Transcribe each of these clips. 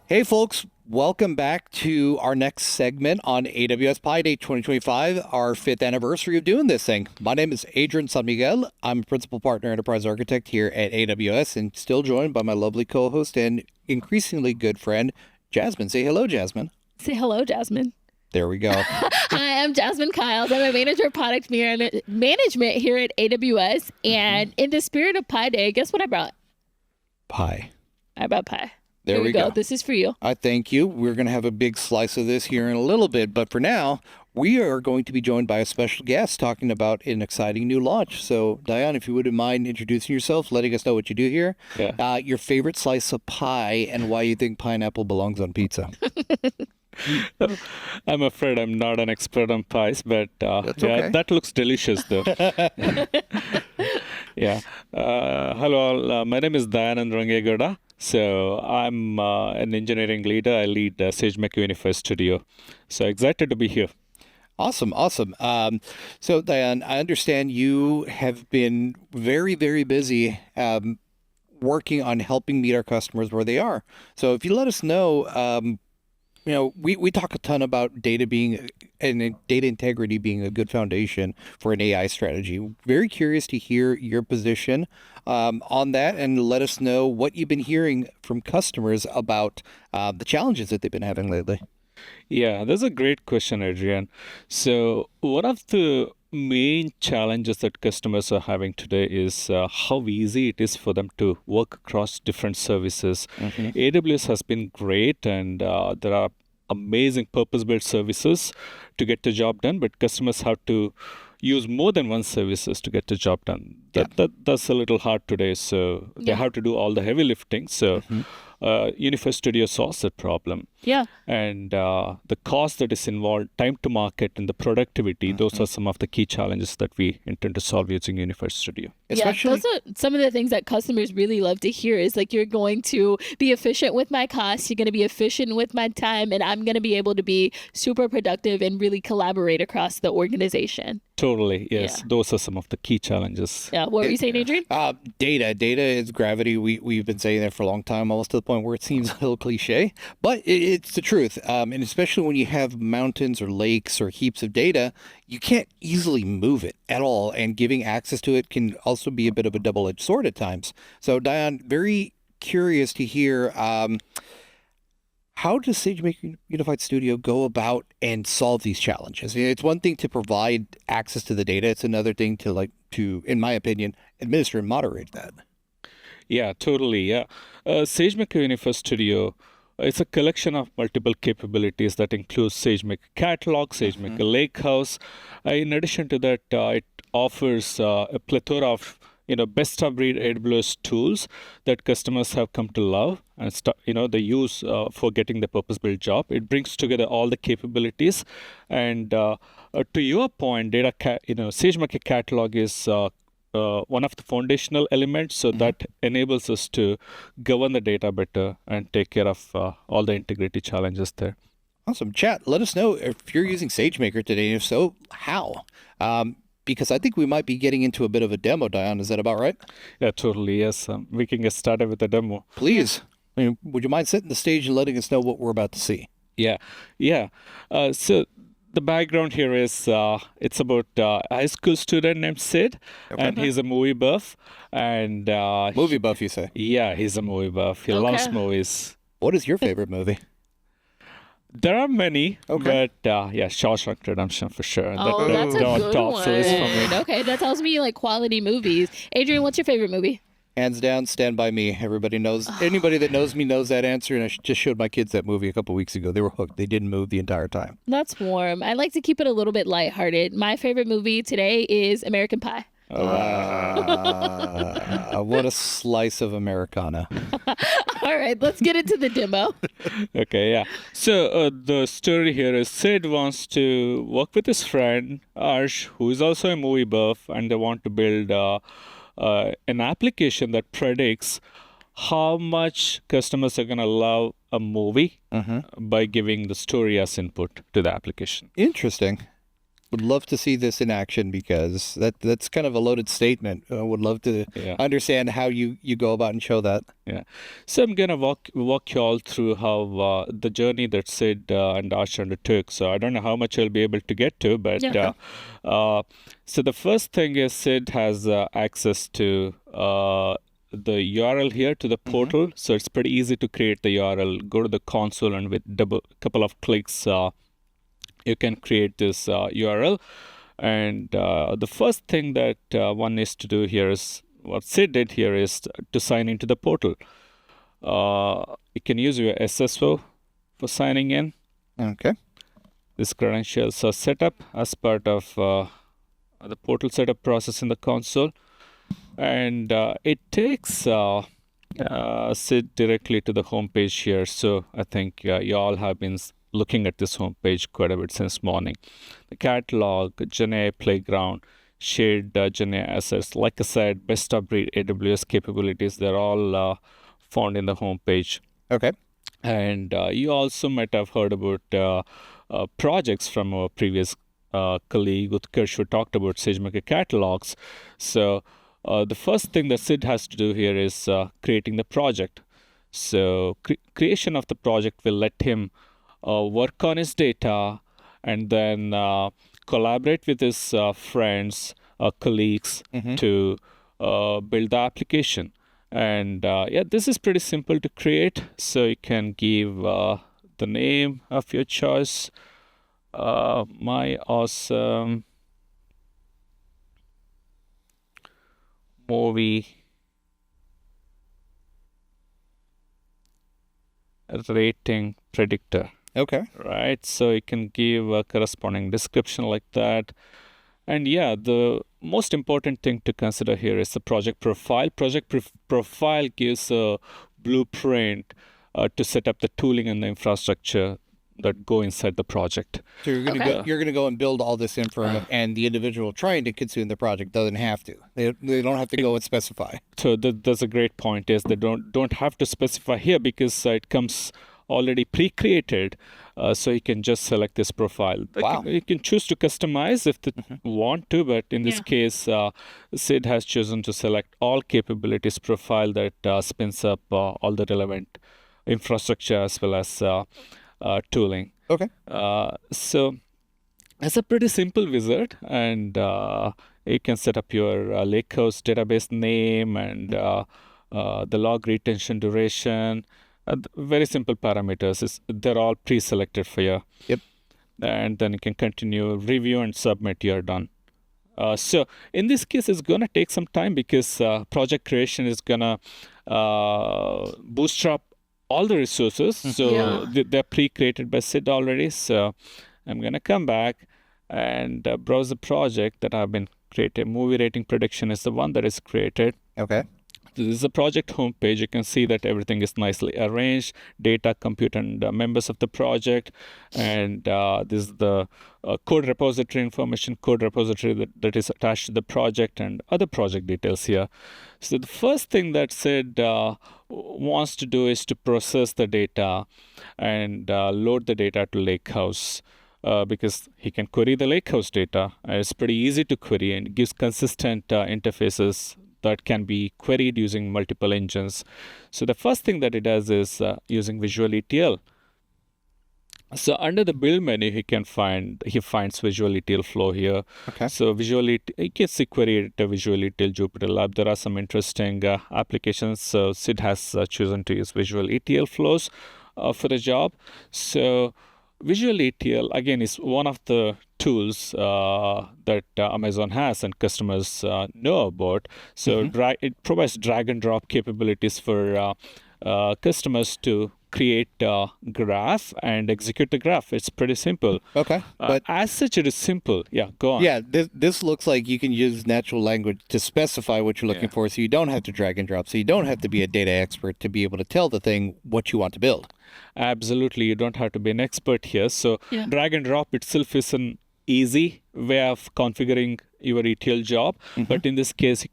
Hey, folks, welcome back to our next segment on AWS Pi Day 2025, our fifth anniversary of doing this thing. My name is Adrian San Miguel. I'm a principal partner enterprise architect here at AWS and still joined by my lovely co-host and increasingly good friend, Jasmine. Say hello, Jasmine. Say hello, Jasmine. There we go. Hi, I'm Jasmine Kiles. I'm a manager of product management here at AWS. And in the spirit of Pi Day, guess what I brought? Pie. I brought pie. There Here we go. This is for you. I thank you. We're going to have a big slice of this here in a little bit, but for now, we are going to be joined by a special guest talking about an exciting new launch. So, Diane, if you wouldn't mind introducing yourself, letting us know what you do here, your favorite slice of pie, and why you think pineapple belongs on pizza. I'm afraid I'm not an expert on pies, but okay. That looks delicious, though. Hello, all. My name is Dayanand Rangegoda. So I'm an engineering leader. I lead SageMaker Unified Studio. So excited to be here. Awesome. So, Diane, I understand you have been very, very busy working on helping meet our customers where they are. So if you let us know, we talk a ton about data being and data integrity being a good foundation for an AI strategy. Very curious to hear your position on that, and let us know what you've been hearing from customers about the challenges that they've been having lately. Yeah, that's a great question, Adrian. So one of the main challenges that customers are having today is how easy it is for them to work across different services. AWS has been great, and there are amazing purpose-built services to get the job done, but customers have to use more than one services to get the job done. That's a little hard today, so they have to do all the heavy lifting. So Unified Studio solves that problem. Yeah. And the cost that is involved, time to market, and the productivity, those are some of the key challenges that we intend to solve using Unified Studio. Especially, those are some of the things that customers really love to hear is like, you're going to be efficient with my costs, you're going to be efficient with my time, and I'm going to be able to be super productive and really collaborate across the organization. Totally, yes. Yeah. Those are some of the key challenges. Yeah. What were you saying, Adrian? Data is gravity. We've been saying that for a long time, almost to the point where it seems a little cliche, but it's the truth. And especially when you have mountains or lakes or heaps of data, you can't easily move it at all. And giving access to it can also be a bit of a double-edged sword at times. So, Diane, very curious to hear how does SageMaker Unified Studio go about and solve these challenges? It's one thing to provide access to the data. It's another thing to, in my opinion, administer and moderate that. Yeah, totally. Yeah. SageMaker Unified Studio, it's a collection of multiple capabilities that includes SageMaker Catalog, SageMaker Lakehouse. In addition to that, it offers a plethora of best-of-breed AWS tools that customers have come to love and they use for getting the purpose-built job. It brings together all the capabilities, and to your point, SageMaker Catalog is one of the foundational elements, so that enables us to govern the data better and take care of all the integrity challenges there. Awesome. Chat, let us know if you're using SageMaker today, and if so, how? Because I think we might be getting into a bit of a demo, Diane. Is that about right? Yeah, totally. Yes. We can get started with the demo. Please. Would you mind setting the stage and letting us know what we're about to see? Yeah. So the background here is it's about a high school student named Sid, and he's a movie buff. And movie buff, you say? Yeah, he's a movie buff. He loves movies. What is your favorite movie? There are many, but Shawshank Redemption for sure. Oh, that's a good one. For me. Okay, that tells me you like quality movies. Adrian, what's your favorite movie? Hands down, Stand By Me. Everybody knows. Anybody that knows me knows that answer, and I just showed my kids that movie a couple weeks ago. They were hooked. They didn't move the entire time. That's warm. I like to keep it a little bit lighthearted. My favorite movie today is American Pie. What a slice of Americana. All right, let's get into the demo. Okay, yeah. So the story here is Sid wants to work with his friend, Arsh, who is also a movie buff, and they want to build an application that predicts how much customers are going to love a movie by giving the story as input to the application. Interesting. would love to see this in action because that's kind of a loaded statement. Would love to Yeah. understand how you go about and show that. Yeah. So I'm gonna walk you all through how the journey that Sid and Ash undertook. So I don't know how much I'll be able to get to, but Yeah. so the first thing is Sid has access to the URL here to the portal. So it's pretty easy to create the URL. Go to the console and with couple of clicks, you can create this URL. And the first thing that one needs to do here is what Sid did here is to sign into the portal. You can use your SSO for signing in. Okay. These credentials are set up as part of the portal setup process in the console. And it takes Sid directly to the home page here. So I think you all have been looking at this home page quite a bit since morning. The catalog, GenAI Playground, shared GenAI assets. Like I said, best of breed AWS capabilities, they're all found in the home page. Okay. And you also might have heard about projects from our previous colleague Utkarsh who talked about SageMaker catalogs. So the first thing that Sid has to do here is creating the project. So creation of the project will let him work on his data and then collaborate with his friends, colleagues to build the application. And yeah, this is pretty simple to create. So you can give the name of your choice. My awesome movie rating predictor. Okay. Right, so you can give a corresponding description like that. And yeah, the most important thing to consider here is the project profile. Profile gives a blueprint to set up the tooling and the infrastructure that go inside the project. So you're gonna go and build all this info, and the individual trying to consume the project doesn't have to. They don't have to go and specify. So that's a great point. Is they don't have to specify here because it comes already pre-created, so you can just select this profile. Wow. You can choose to customize if they want to, but in this case, Sid has chosen to select all capabilities profile that spins up all the relevant infrastructure as well as tooling. Okay. So it's a pretty simple wizard, and you can set up your Lakehouse database name and the log retention duration. Very simple parameters. They're all pre-selected for you. Yep. And then you can continue, review, and submit. You're done. So in this case, it's going to take some time because project creation is going to bootstrap all the resources. So they're pre-created by Sid already. So I'm going to come back and browse the project that I've been created. Movie rating prediction is the one that is created. Okay. This is the project homepage. You can see that everything is nicely arranged, data, compute, and members of the project. And this is the code repository information, code repository that is attached to the project and other project details here. So the first thing that Sid wants to do is to process the data and load the data to Lakehouse. Because he can query the Lakehouse data. It's pretty easy to query and gives consistent interfaces that can be queried using multiple engines. So the first thing that it does is using Visual ETL. So under the build menu, he finds Visual ETL flow here. Okay. So Visual ETL, you can see query it Visual ETL Jupyter Lab. There are some interesting applications. So Sid has chosen to use Visual ETL flows for the job. So Visual ETL, again, is one of the tools that Amazon has and customers know about. So it provides drag and drop capabilities for customers to create a graph and execute the graph. It's pretty simple. Okay. But as such, it is simple. Yeah, go on. yeah, this looks like you can use natural language to specify what you're looking for, so you don't have to drag and drop. So you don't have to be a data expert to be able to tell the thing what you want to build. Absolutely. You don't have to be an expert here. So drag and drop itself is an easy way of configuring your ETL job. But in this case,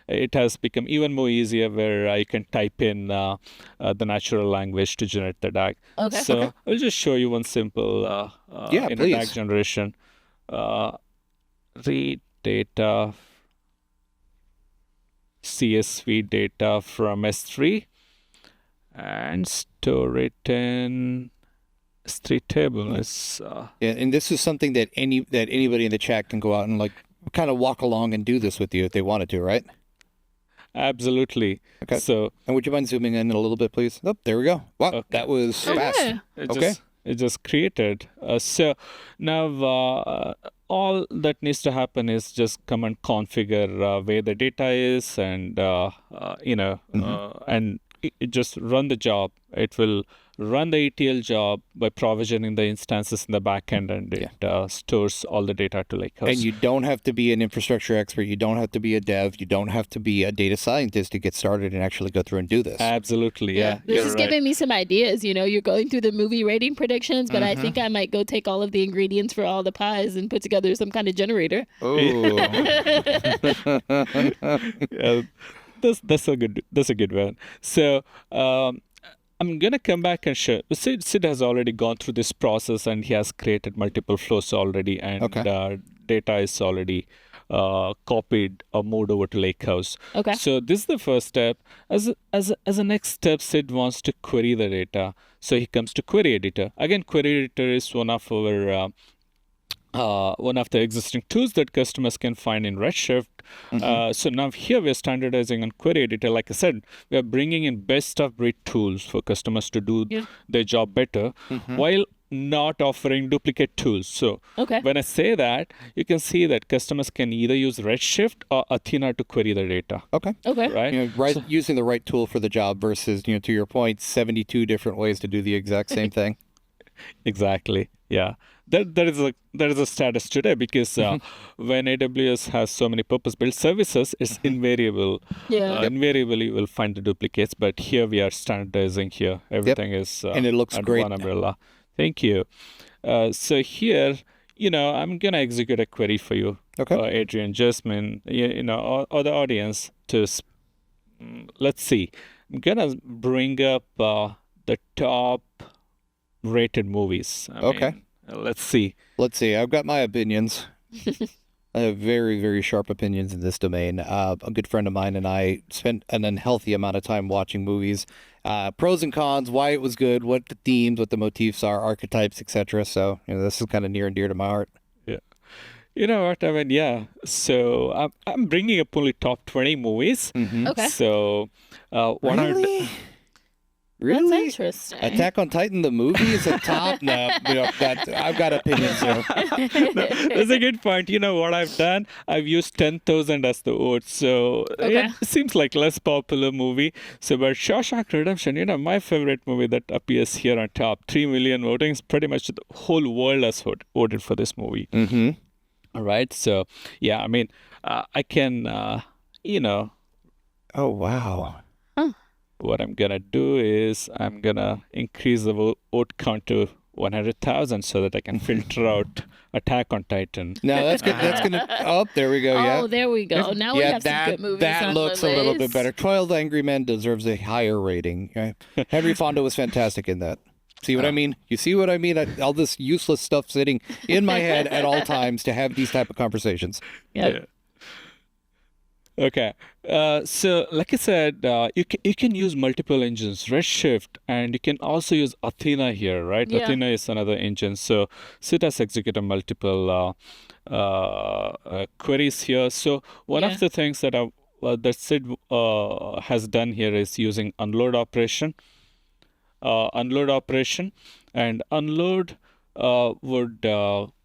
it has become even more easier where you can type in the natural language to generate the DAG. Okay. So I'll just show you one simple Yeah, DAG please. generation. read data, CSV data from S3 and store it in S3 table. Yeah, and this is something that anybody in the chat can go out and like kind of walk along and do this with you if they wanted to, right? Absolutely. Okay. So, And would you mind zooming in a little bit, please? Oh, there we go. Wow, Okay. that was Okay. fast. Okay. it just created. So now all that needs to happen is just come and configure where the data is, and and it just run the job. It will run the ETL job by provisioning the instances in the backend, and it stores all the data to Lakehouse. And you don't have to be an infrastructure expert. You don't have to be a dev. You don't have to be a data scientist to get started and actually go through and do this. Absolutely, yeah. This you're is right. giving me some ideas. You're going through the movie rating predictions, but I think I might go take all of the ingredients for all the pies and put together some kind of generator. Oh. Yeah, that's a good one. So I'm gonna come back and show. Sid has already gone through this process, and he has created multiple flows already, and data is already copied or moved over to Lakehouse. Okay. So this is the first step. As a next step, Sid wants to query the data. So he comes to Query Editor. Again, Query Editor is one of our one of the existing tools that customers can find in Redshift. So now here we're standardizing on Query Editor. Like I said, we are bringing in best of breed tools for customers to do their job better, while not offering duplicate tools. So when I say that, you can see that customers can either use Redshift or Athena to query the data. Okay. Right? Using the right tool for the job versus, to your point, 72 different ways to do the exact same thing. Exactly. Yeah. That is a status today, because when AWS has so many purpose-built services, it's invariable. Invariably, you will find the duplicates. But here we are standardizing. Here everything is and it looks under great. one umbrella. Thank you. So here, I'm gonna execute a query for you, Adrian, Jasmine, or the audience. Let's see. I'm gonna bring up the top rated movies. I mean, let's see. I've got my opinions. I have very, very sharp opinions in this domain. A good friend of mine and I spent an unhealthy amount of time watching movies, pros and cons, why it was good, what the themes, what the motifs are, archetypes, etc. So this is kind of near and dear to my heart. Yeah. You know what? I mean, yeah. So I'm bringing up only top 20 movies. Okay. So Really? Really? That's interesting. Attack on Titan, the movie, is a top. No, I've got opinions. That's a good point. You know what I've done? I've used 10,000 as the vote. So it seems like less popular movie. So, but Shawshank Redemption, my favorite movie that appears here on top, 3 million votings. Pretty much the whole world has voted for this movie. All right. So, yeah, I mean, I can, Oh, wow. What I'm gonna do is I'm gonna increase the vote count to 100,000 so that I can filter out Attack on Titan. No, that's good. That's gonna. Oh, there we go. Oh, there we go. Now we have some good movies. That looks a little bit better. 12 Angry Men deserves a higher rating. Okay? Henry Fonda was fantastic in that. See what I mean? You see what I mean? All this useless stuff sitting in my head at all times to have these type of conversations. Yeah. Okay, so like I said, you can use multiple engines, Redshift, and you can also use Athena here, right? Yeah. Athena is another engine. So Sid has executed multiple queries here. So one of the things that that Sid has done here is using unload operation. And unload would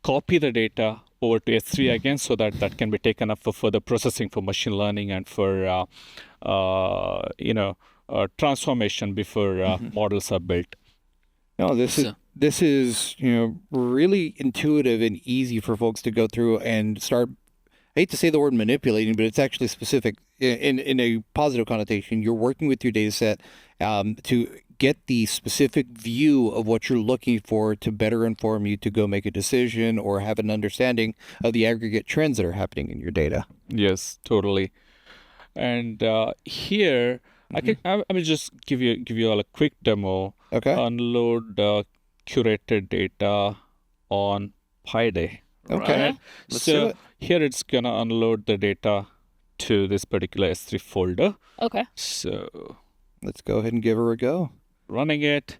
copy the data over to S3 again, so that can be taken up for further processing for machine learning and for transformation before models are built. No, this is really intuitive and easy for folks to go through and start. I hate to say the word manipulating, but it's actually specific in a positive connotation. You're working with your data set to get the specific view of what you're looking for to better inform you to go make a decision or have an understanding of the aggregate trends that are happening in your data. Yes, totally. And here, I will just give you all a quick demo. Okay. Unload curated data on Pi Day, Okay. right? Let's do So it. here it's gonna unload the data to this particular S3 folder. Okay. So Let's go ahead and give her a go. running it.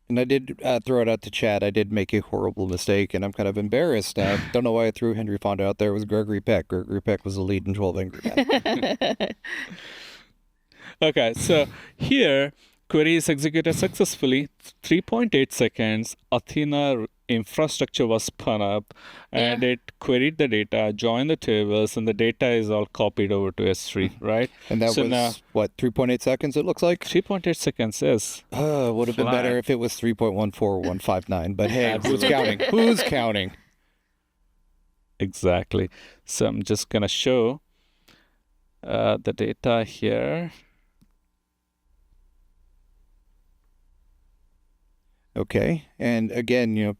And I did throw it out to chat. I did make a horrible mistake, and I'm kind of embarrassed. Don't know why I threw Henry Fonda out there. It was Gregory Peck. Gregory Peck was the lead in 12 Angry Men. Okay, so here query is executed successfully. 3.8 seconds. Athena infrastructure was spun up, and it queried the data, joined the tables, and the data is all copied over to S3, right? And that So was, now- what, 3.8 seconds, it looks like? 3.8 seconds is Would have been Fly. better if it was 3.14159. But hey, who's Absolutely. counting? Who's counting? exactly. So I'm just gonna show the data here. Okay. And again,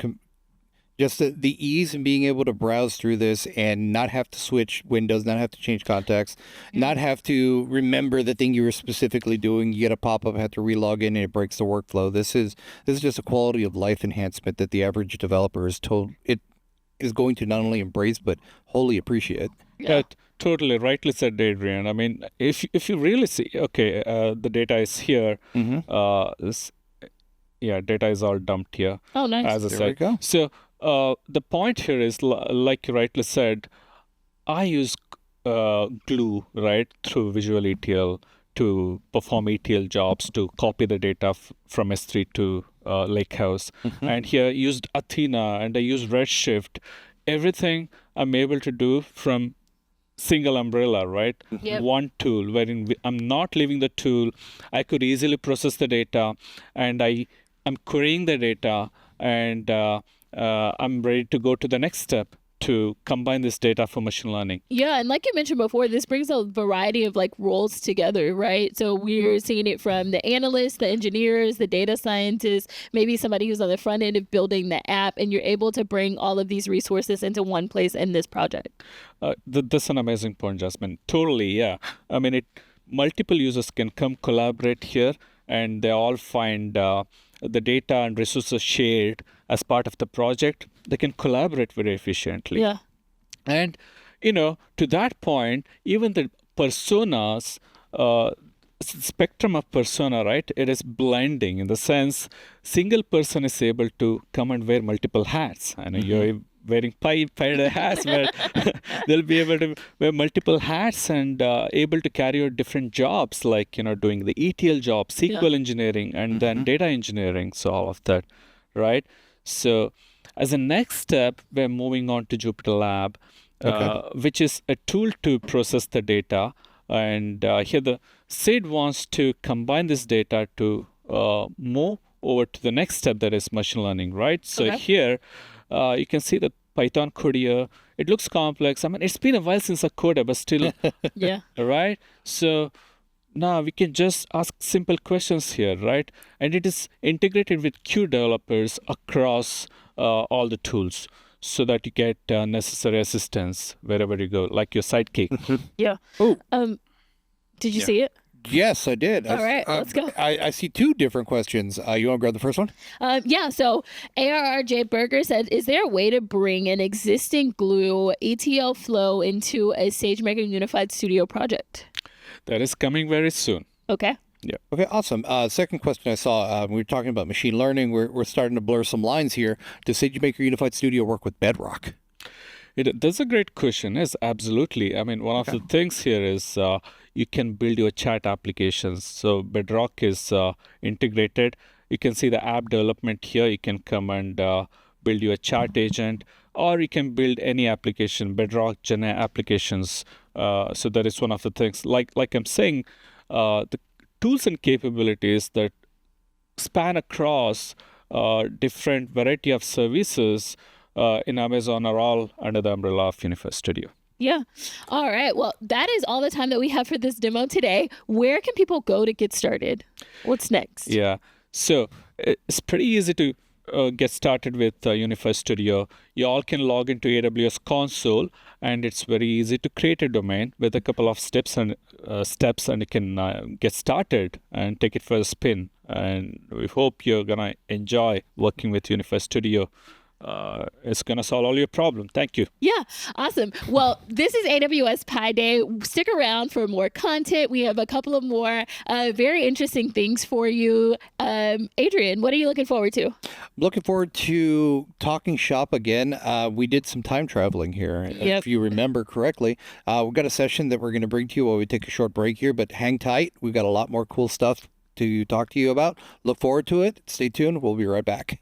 just the ease in being able to browse through this and not have to switch windows, not have to change contacts, not have to remember the thing you were specifically doing. You get a pop-up, have to relog in, and it breaks the workflow. This is just a quality of life enhancement that the average developer is told it is going to not only embrace but wholly appreciate. Yeah. Totally rightly said, Adrian. I mean, if you really see, okay, the data is here. Data is all dumped here, Oh, nice. as I There we said. go. So the point here is, like you rightly said, I use Glue, right, through Visual ETL to perform ETL jobs to copy the data from S3 to Lakehouse. And here I used Athena and I used Redshift. Everything I'm able to do from single umbrella, right? Yep. One tool wherein I'm not leaving the tool. I could easily process the data, and I'm querying the data, and I'm ready to go to the next step to combine this data for machine learning. Yeah, and like you mentioned before, this brings a variety of like roles together, right? So we're seeing it from the analysts, the engineers, the data scientists, maybe somebody who's on the front end of building the app, and you're able to bring all of these resources into one place in this project. That's an amazing point, Jasmine. Totally, yeah. I mean, multiple users can come collaborate here, and they all find the data and resources shared as part of the project. They can collaborate very efficiently. Yeah. And, to that point, even the personas, spectrum of persona, right? It is blending in the sense single person is able to come and wear multiple hats. I know you're wearing five hats, but they'll be able to wear multiple hats and able to carry out different jobs, like, doing the ETL job, SQL engineering, and then data engineering. So all of that, right? So as a next step, we're moving on to Jupyter Lab, which is a tool to process the data. And here the SID wants to combine this data to move over to the next step, that is machine learning, right? So here you can see the Python code here. It looks complex. I mean, it's been a while since I coded, but still, Yeah. right? So now we can just ask simple questions here, right? And it is integrated with Q developers across all the tools, so that you get necessary assistance wherever you go, like your sidekick. Yeah. Oh. Did you see it? Yes, I did. All right, let's go. I see two different questions. You want to grab the first one? Yeah, so ARRJ Berger said, is there a way to bring an existing Glue ETL flow into a SageMaker Unified Studio project? That is coming very soon. Okay. Yeah. Okay, awesome. Second question I saw, we were talking about machine learning. We're starting to blur some lines here. Does SageMaker Unified Studio work with Bedrock? That's a great question. Yes, absolutely. I mean, one of the things here is you can build your chat applications. So Bedrock is integrated. You can see the app development here. You can come and build your chat agent, or you can build any application, Bedrock, Gen applications. So that is one of the things. Like I'm saying, the tools and capabilities that span across different variety of services in Amazon are all under the umbrella of Unified Studio. Yeah. All right. Well, that is all the time that we have for this demo today. Where can people go to get started? What's next? Yeah. So it's pretty easy to get started with Unified Studio. You all can log into AWS console, and it's very easy to create a domain with a couple of steps, and you can get started and take it for a spin. And we hope you're gonna enjoy working with Unified Studio it's going to solve all your problem. Thank you. Yeah, awesome. Well, this is AWS Pi Day. Stick around for more content. We have a couple of more very interesting things for you. Adrian, what are you looking forward to? Looking forward to talking shop again. We did some time traveling here. Yep. If you remember correctly, we've got a session that we're going to bring to you while we take a short break here, but hang tight. We've got a lot more cool stuff to talk to you about. Look forward to it. Stay tuned. We'll be right back.